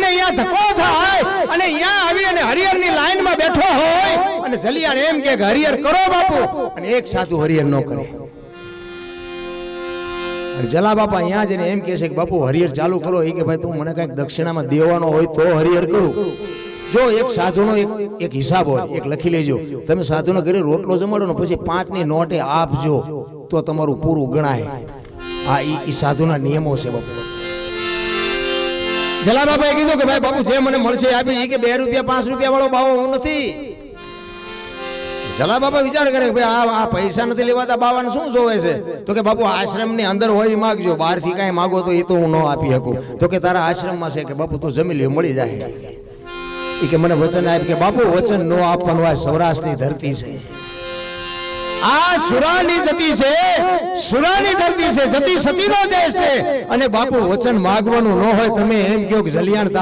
અને અહીંયા ધક્કો થાય અને અહીંયા આવી અને હરિહરની લાઈનમાં બેઠો હોય અને જલિયાણ એમ કે હરિહર કરો બાપુ, અને એક સાધુ હરિહર ન કરે. જલા બાપા અહીંયા જઈને એમ કહે છે કે બાપુ હરિહર ચાલુ કરો. એ કે ભાઈ તું મને કઈક દક્ષિણામાં દેવાનો હોય તો હરિહર કરું. જો એક સાધુનો એક હિસાબ હોય, એક લખી લેજો. તમે સાધુનો ઘરે રોટલો જમાડો ને પછી 5 ની નોટે આપજો તો તમારું પૂરું ગણાય. આ ઈ સાધુના નિયમો છે બાપુ. જલા બાપાએ કીધું કે ભાઈ બાપુ જે મને મળશે આપી. એ કે 2 રૂપિયા 5 રૂપિયા વાળો બાવો હું નથી. જલા બાપા વિચાર કરે કે ભાઈ આ પૈસા નથી લેવાતા, બાવાને શું જોવે છે? તો કે બાપુ આશ્રમની અંદર હોય માગજો, બહારથી કાંઈ માગો તો એ તો હું ન આપી શકું. તો કે તારા આશ્રમમાં છે કે બાપુ તું જમી લે, મળી જાય. એ કે મને વચન આપ કે બાપુ વચન ન આપવાનું આ સૌરાષ્ટ્રની ધરતી છે, આ સુરાની જતી છે, સુરાની ધરતી છે, જતી સતીનો દેશ છે. અને બાપુ વચન માગવાનું ન હોય તમે એમ કહો કે જલિયાણ તારું